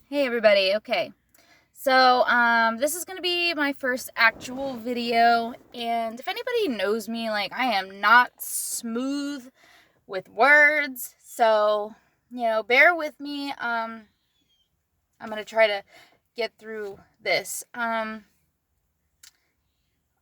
Hey everybody, okay. So, this is gonna be my first actual video, and if anybody knows me, I am not smooth with words, so, bear with me. I'm gonna try to get through this.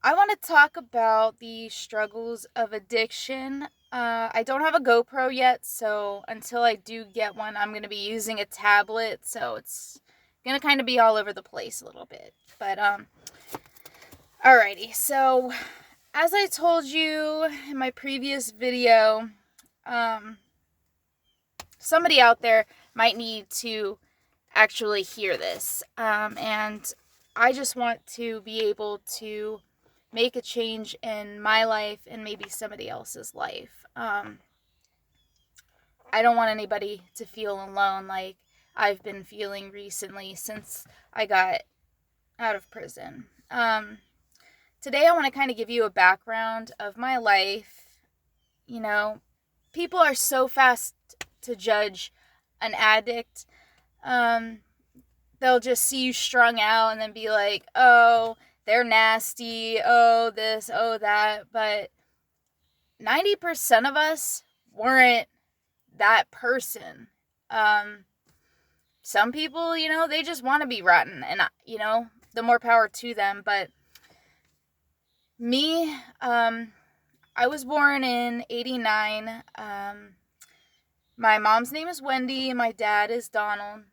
I want to talk about the struggles of addiction. I don't have a GoPro yet, so until I do get one, I'm going to be using a tablet, so it's going to kind of be all over the place a little bit. But, alrighty. So, as I told you in my previous video, um, somebody out there might need to actually hear this. And I just want to be able to make a change in my life and maybe somebody else's life. I don't want anybody to feel alone like I've been feeling recently since I got out of prison. Today, I want to kind of give you a background of my life. You know, people are so fast to judge an addict. Um, they'll just see you strung out and then be like, oh, they're nasty, oh, this, oh, that. But 90% of us weren't that person. Um, some people, they just want to be rotten, and, the more power to them. But me, I was born in 89. My mom's name is Wendy, my dad is Donald.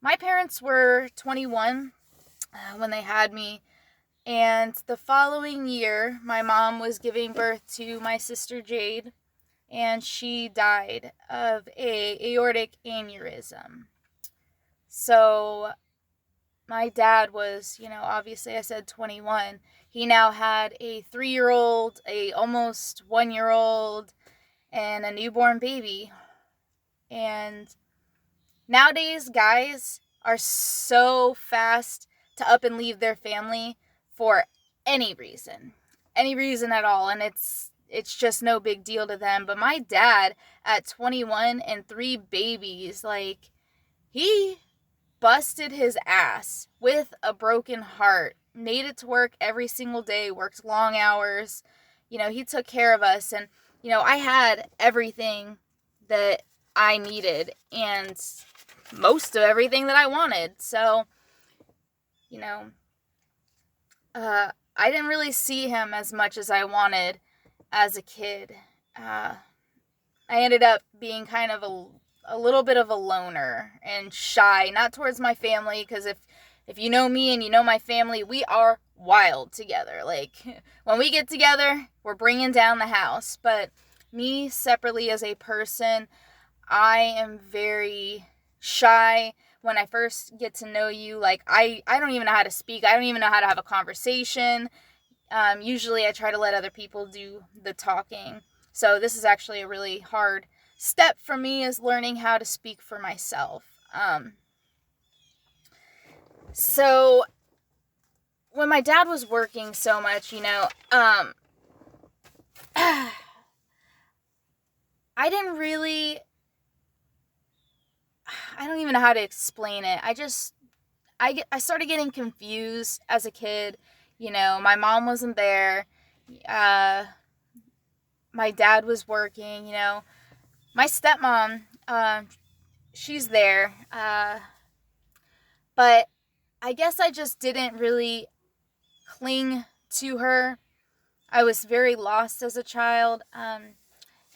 My parents were 21 when they had me, and the following year, my mom was giving birth to my sister Jade, and she died of a aortic aneurysm. So my dad was, obviously I said 21. He now had a 3-year-old, a almost 1-year-old, and a newborn baby. And nowadays, guys are so fast to up and leave their family for any reason at all, and it's just no big deal to them. But my dad, at 21 and 3 babies, he busted his ass with a broken heart, made it to work every single day, worked long hours. He took care of us, and I had everything that I needed and most of everything that I wanted. So, you know, I didn't really see him as much as I wanted as a kid. I ended up being kind of a little bit of a loner and shy, not towards my family, because if you know me and you know my family, we are wild together. Like, when we get together, we're bringing down the house. But me separately as a person, I am very shy. When I first get to know you, I don't even know how to speak. I don't even know how to have a conversation. Usually I try to let other people do the talking. So this is actually a really hard step for me, is learning how to speak for myself. So when my dad was working so much, I didn't really, I don't even know how to explain it. I started getting confused as a kid. My mom wasn't there. My dad was working. My stepmom, she's there. But I guess I just didn't really cling to her. I was very lost as a child.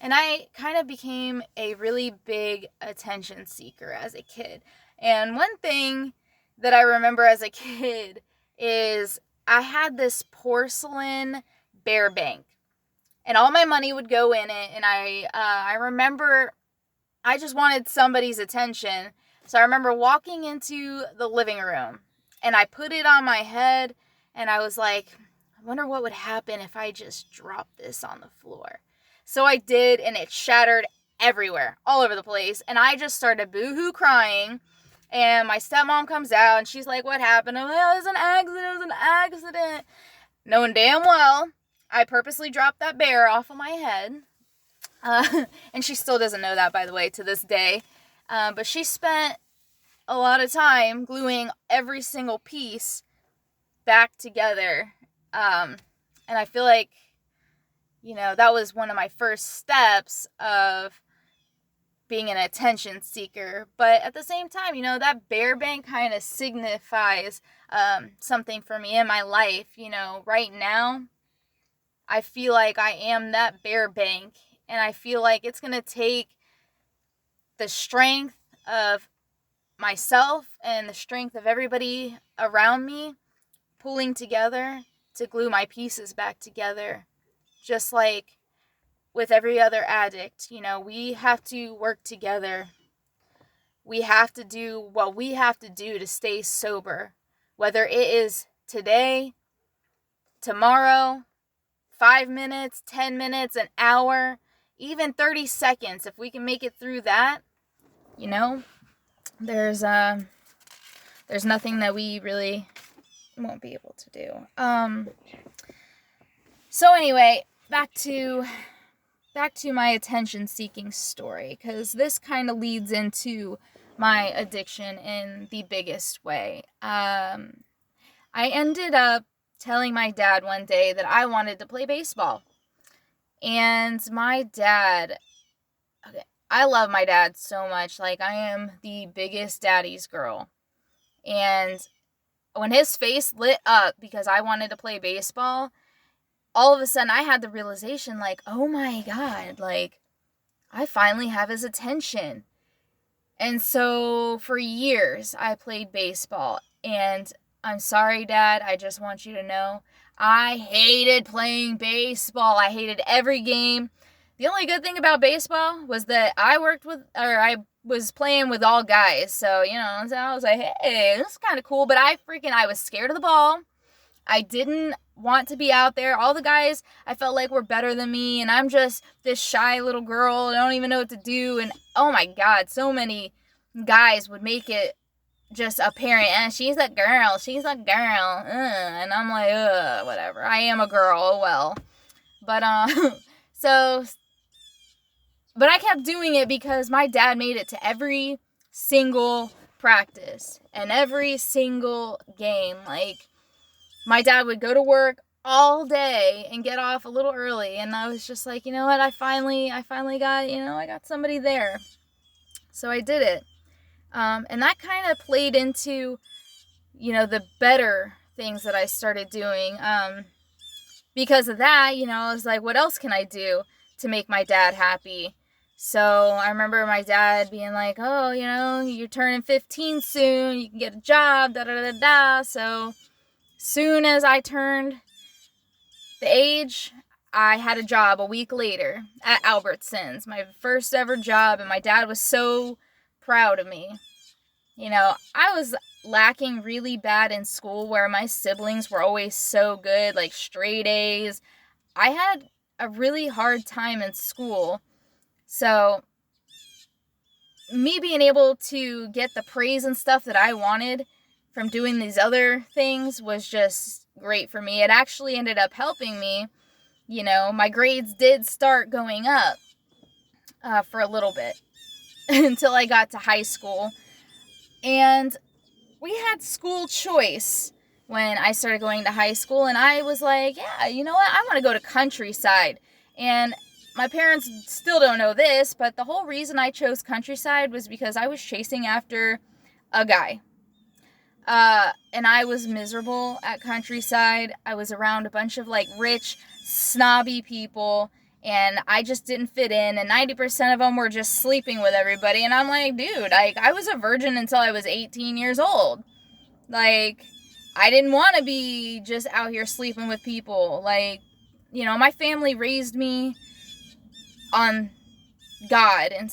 And I kind of became a really big attention seeker as a kid. And one thing that I remember as a kid is I had this porcelain bear bank, and all my money would go in it. And I remember I just wanted somebody's attention. So I remember walking into the living room, and I put it on my head, and I was like, I wonder what would happen if I just dropped this on the floor. So I did, and it shattered everywhere, all over the place. And I just started boo-hoo crying. And my stepmom comes out, and she's like, what happened? I'm like, oh, it was an accident. It was an accident. Knowing damn well I purposely dropped that bear off of my head. And she still doesn't know that, by the way, to this day. But she spent a lot of time gluing every single piece back together. And I feel like, that was one of my first steps of being an attention seeker. But at the same time, that bear bank kind of signifies something for me in my life. Right now, I feel like I am that bear bank, and I feel like it's going to take the strength of myself and the strength of everybody around me pulling together to glue my pieces back together. Just like with every other addict, we have to work together. We have to do what we have to do to stay sober. Whether it is today, tomorrow, 5 minutes, 10 minutes, an hour, even 30 seconds. If we can make it through that, there's nothing that we really won't be able to do. So anyway, back to my attention-seeking story, because this kind of leads into my addiction in the biggest way. I ended up telling my dad one day that I wanted to play baseball. And my dad, I love my dad so much. Like, I am the biggest daddy's girl. And when his face lit up because I wanted to play baseball, all of a sudden I had the realization, like, oh my God, like, I finally have his attention. And so for years I played baseball, and I'm sorry, Dad, I just want you to know, I hated playing baseball. I hated every game. The only good thing about baseball was that I was playing with all guys. So, so I was like, hey, this is kind of cool. But I was scared of the ball. I didn't want to be out there. All the guys I felt like were better than me, and I'm just this shy little girl. I don't even know what to do. And oh my God, so many guys would make it just apparent, and she's a girl, and I'm like, whatever, I am a girl, oh well. But but I kept doing it because my dad made it to every single practice and every single game. Like, my dad would go to work all day and get off a little early, and I was just like, you know what, I finally got, I got somebody there. So I did it. And that kind of played into, the better things that I started doing. Because of that, I was like, what else can I do to make my dad happy? So I remember my dad being like, oh, you're turning 15 soon, you can get a job, da-da-da-da. So soon as I turned the age, I had a job a week later at Albertsons, my first ever job, and my dad was so proud of me. I was lacking really bad in school, where my siblings were always so good, like straight A's. I had a really hard time in school. So me being able to get the praise and stuff that I wanted from doing these other things was just great for me. It actually ended up helping me. My grades did start going up for a little bit until I got to high school. And we had school choice when I started going to high school, and I was like, yeah, you know what? I want to go to Countryside. And my parents still don't know this, but the whole reason I chose Countryside was because I was chasing after a guy. And I was miserable at Countryside. I was around a bunch of rich, snobby people, and I just didn't fit in, and 90% of them were just sleeping with everybody, and I'm like, dude, I was a virgin until I was 18 years old. I didn't want to be just out here sleeping with people. My family raised me on God, and,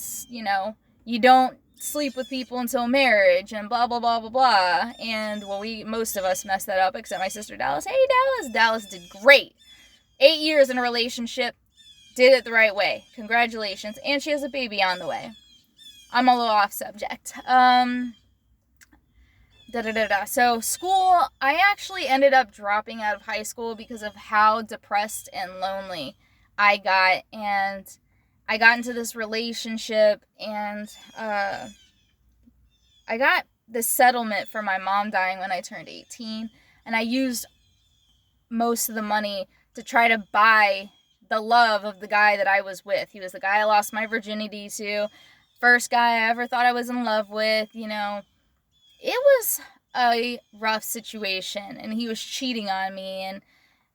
you don't sleep with people until marriage, and blah, blah, blah, blah, blah. And, well, most of us messed that up, except my sister Dallas. Hey, Dallas. Dallas did great. 8 years in a relationship. Did it the right way. Congratulations. And she has a baby on the way. I'm a little off subject. So school, I actually ended up dropping out of high school because of how depressed and lonely I got. And I got into this relationship, and I got the settlement for my mom dying when I turned 18, and I used most of the money to try to buy the love of the guy that I was with. He was the guy I lost my virginity to, first guy I ever thought I was in love with. You know, it was a rough situation, and he was cheating on me, and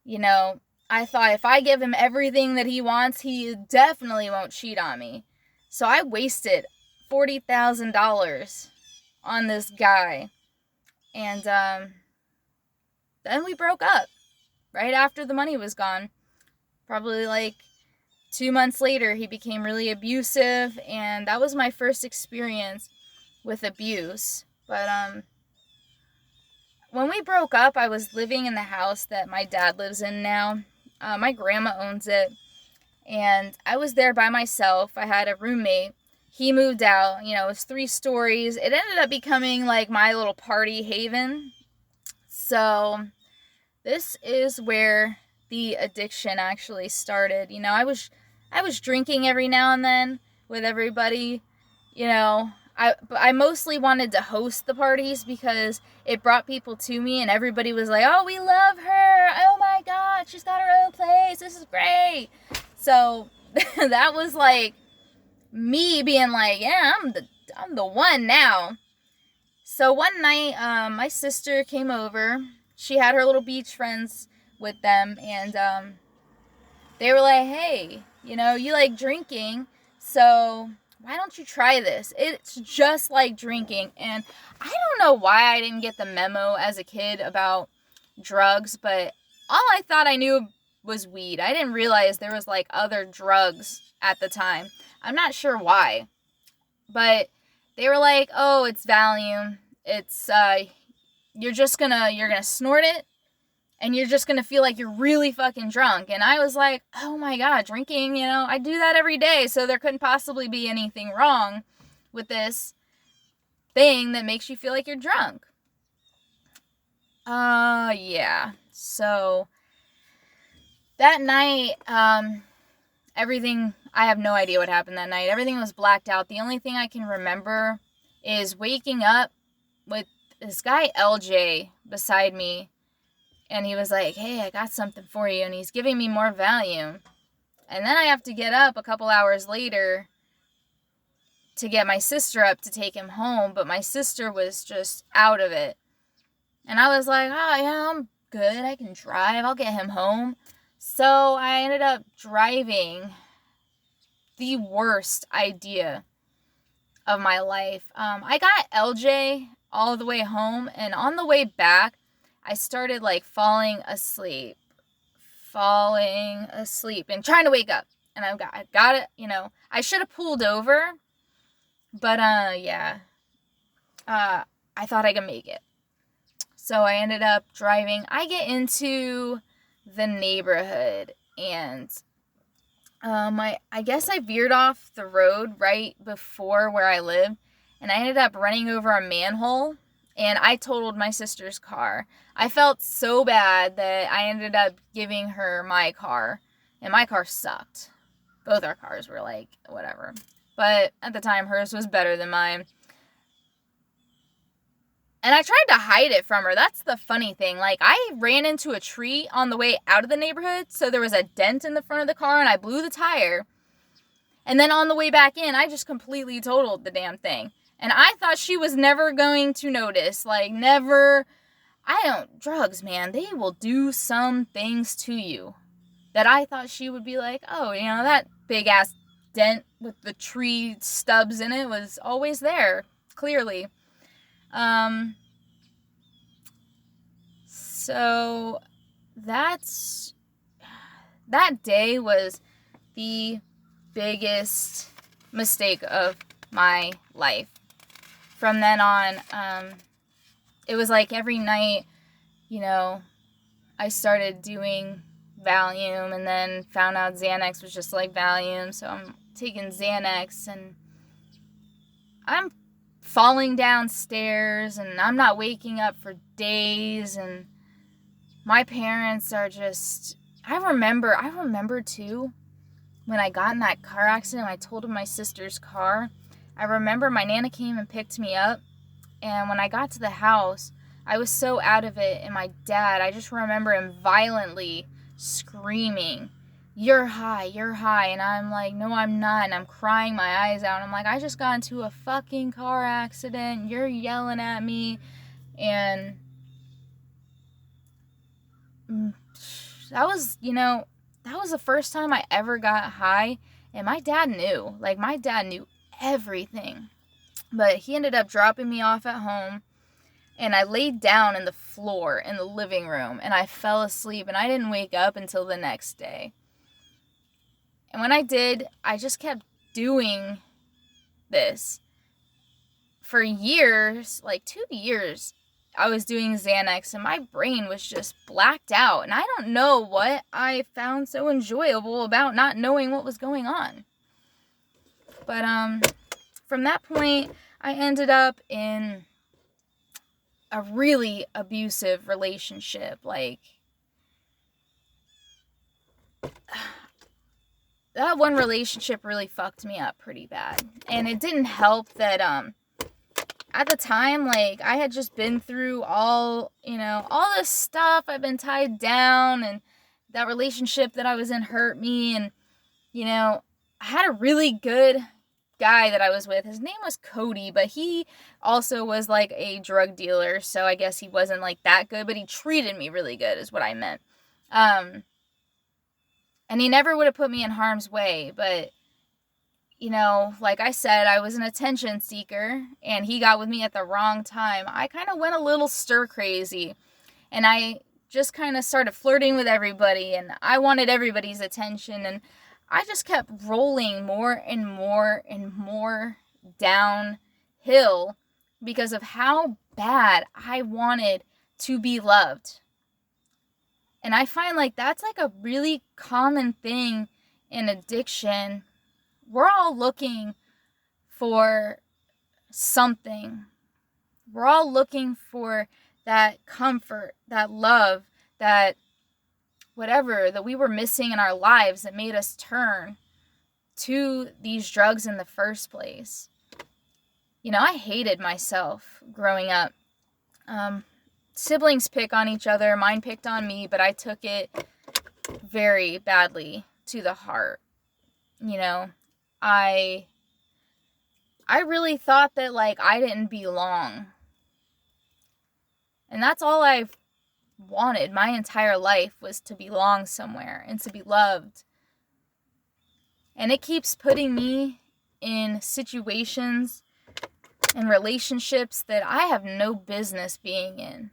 you know, I thought if I give him everything that he wants, he definitely won't cheat on me. So I wasted $40,000 on this guy, and then we broke up right after the money was gone. Probably like 2 months later, he became really abusive, and that was my first experience with abuse. But when we broke up, I was living in the house that my dad lives in now. My grandma owns it, and I was there by myself. I had a roommate. He moved out. You know, it was 3 stories. It ended up becoming like my little party haven. So this is where the addiction actually started. You know, I was drinking every now and then with everybody. You know, I mostly wanted to host the parties because it brought people to me, and everybody was like, "Oh, we love her. Oh my God, she's got her own place. This is great." So that was like me being like, "Yeah, I'm the one now." So one night, my sister came over. She had her little beach friends with them, and they were like, "Hey, you know, you like drinking, so why don't you try this? It's just like drinking." And I don't know why I didn't get the memo as a kid about drugs, but all I thought I knew was weed. I didn't realize there was like other drugs at the time. I'm not sure why, but they were like, "Oh, it's Valium. It's you're gonna snort it, and you're just gonna feel like you're really fucking drunk." And I was like, "Oh my God, drinking, you know, I do that every day, so there couldn't possibly be anything wrong with this thing that makes you feel like you're drunk." Yeah. So that night, I have no idea what happened that night. Everything was blacked out. The only thing I can remember is waking up with this guy LJ beside me, and he was like, "Hey, I got something for you," and he's giving me more Valium. And then I have to get up a couple hours later to get my sister up to take him home, but my sister was just out of it. And I was like, "Oh, yeah, I'm good. I can drive. I'll get him home." So I ended up driving. The worst idea of my life. I got LJ all the way home, and on the way back, I started like falling asleep, and trying to wake up. And I got it, you know, I should have pulled over, but yeah, I thought I could make it. So I ended up driving. I get into the neighborhood, and I guess I veered off the road right before where I lived, and I ended up running over a manhole, and I totaled my sister's car. I felt so bad that I ended up giving her my car, and my car sucked. Both our cars were like, whatever. But at the time, hers was better than mine. And I tried to hide it from her. That's the funny thing. Like, I ran into a tree on the way out of the neighborhood, so there was a dent in the front of the car, and I blew the tire. And then on the way back in, I just completely totaled the damn thing. And I thought she was never going to notice. Like, never. Drugs, man, they will do some things to you that I thought she would be like, "Oh, you know, that big-ass dent with the tree stubs in it was always there, clearly." So that day was the biggest mistake of my life. From then on, it was like every night, you know, I started doing Valium, and then found out Xanax was just like Valium, so I'm taking Xanax, and I'm falling downstairs, and I'm not waking up for days, and my parents are just, I remember too, when I got in that car accident, I totaled my sister's car. I remember my Nana came and picked me up, And when I got to the house, I was so out of it, and my dad, I just remember him violently screaming, "You're high, you're high." And I'm like, "No, I'm not." And I'm crying my eyes out. I'm like, "I just got into a fucking car accident. You're yelling at me." And that was, that was the first time I ever got high. And my dad knew. Like, my dad knew everything. But he ended up dropping me off at home. And I laid down in the floor in the living room, and I fell asleep, and I didn't wake up until the next day. And when I did, I just kept doing this. For years, like 2 years, I was doing Xanax, and my brain was just blacked out. And I don't know what I found so enjoyable about not knowing what was going on. But from that point, I ended up in a really abusive relationship. Like, that one relationship really fucked me up pretty bad. And it didn't help that at the time, like, I had just been through all this stuff. I've been tied down, and that relationship that I was in hurt me. And I had a really good guy that I was with. His name was Cody, but he also was like a drug dealer, so I guess he wasn't like that good, but he treated me really good is what I meant. And he never would have put me in harm's way, but like I said, I was an attention seeker, and he got with me at the wrong time. I kind of went a little stir crazy, and I just kind of started flirting with everybody, and I wanted everybody's attention, and I just kept rolling more and more and more downhill because of how bad I wanted to be loved. And I find like that's like a really common thing in addiction. We're all looking for something. We're all looking for that comfort, that love, that whatever that we were missing in our lives that made us turn to these drugs in the first place. I hated myself growing up. Siblings pick on each other. Mine picked on me, but I took it very badly to the heart. I really thought that, like, I didn't belong. And that's all I've wanted my entire life, was to belong somewhere and to be loved. And it keeps putting me in situations and relationships that I have no business being in.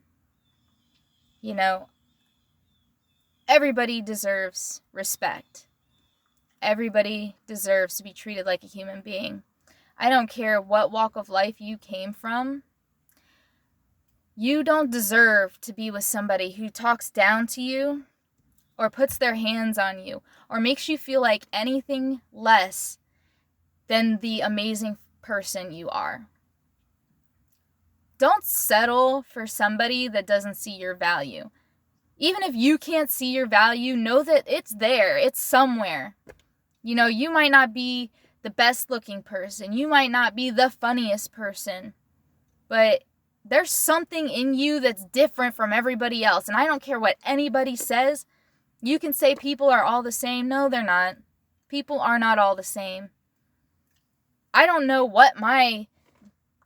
Everybody deserves respect. Everybody deserves to be treated like a human being. I don't care what walk of life you came from. You don't deserve to be with somebody who talks down to you or puts their hands on you or makes you feel like anything less than the amazing person you are. Don't settle for somebody that doesn't see your value. Even if you can't see your value, know that it's there. It's somewhere. You might not be the best looking person. You might not be the funniest person. But there's something in you that's different from everybody else. And I don't care what anybody says. You can say people are all the same. No, they're not. People are not all the same. I don't know what my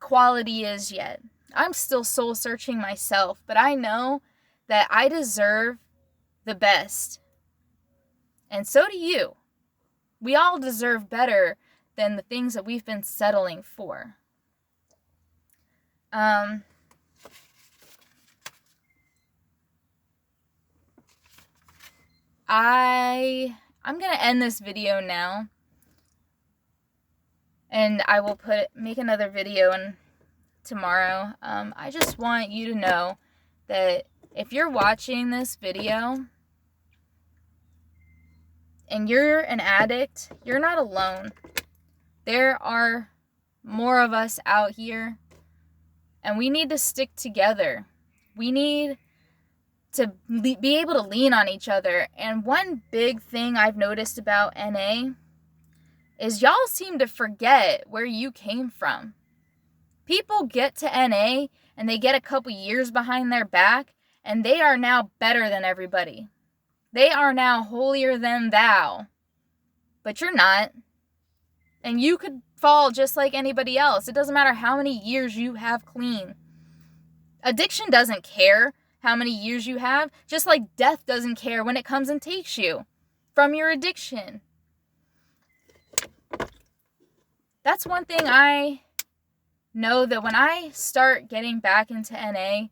quality is yet. I'm still soul searching myself, but I know that I deserve the best. And so do you. We all deserve better than the things that we've been settling for. I'm going to end this video now. And I will make another video tomorrow. I just want you to know that if you're watching this video and you're an addict, you're not alone. There are more of us out here, and we need to stick together. We need to be able to lean on each other. And one big thing I've noticed about NA is y'all seem to forget where you came from. People get to NA and they get a couple years behind their back and they are now better than everybody. They are now holier than thou. But you're not. And you could fall just like anybody else. It doesn't matter how many years you have clean. Addiction doesn't care how many years you have, just like death doesn't care when it comes and takes you from your addiction. That's one thing I know, that when I start getting back into NA,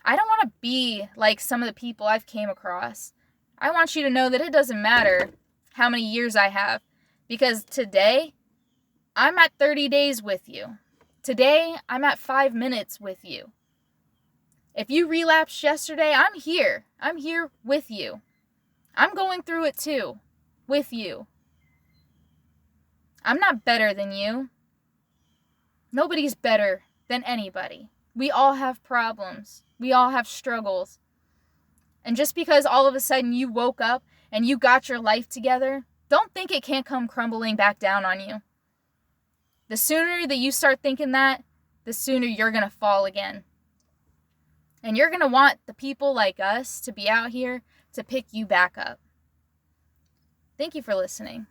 I don't want to be like some of the people I've came across. I want you to know that it doesn't matter how many years I have, because today I'm at 30 days with you. Today I'm at 5 minutes with you. If you relapsed yesterday, I'm here. I'm here with you. I'm going through it too, with you. I'm not better than you. Nobody's better than anybody. We all have problems. We all have struggles. And just because all of a sudden you woke up and you got your life together, don't think it can't come crumbling back down on you. The sooner that you start thinking that, the sooner you're going to fall again. And you're going to want the people like us to be out here to pick you back up. Thank you for listening.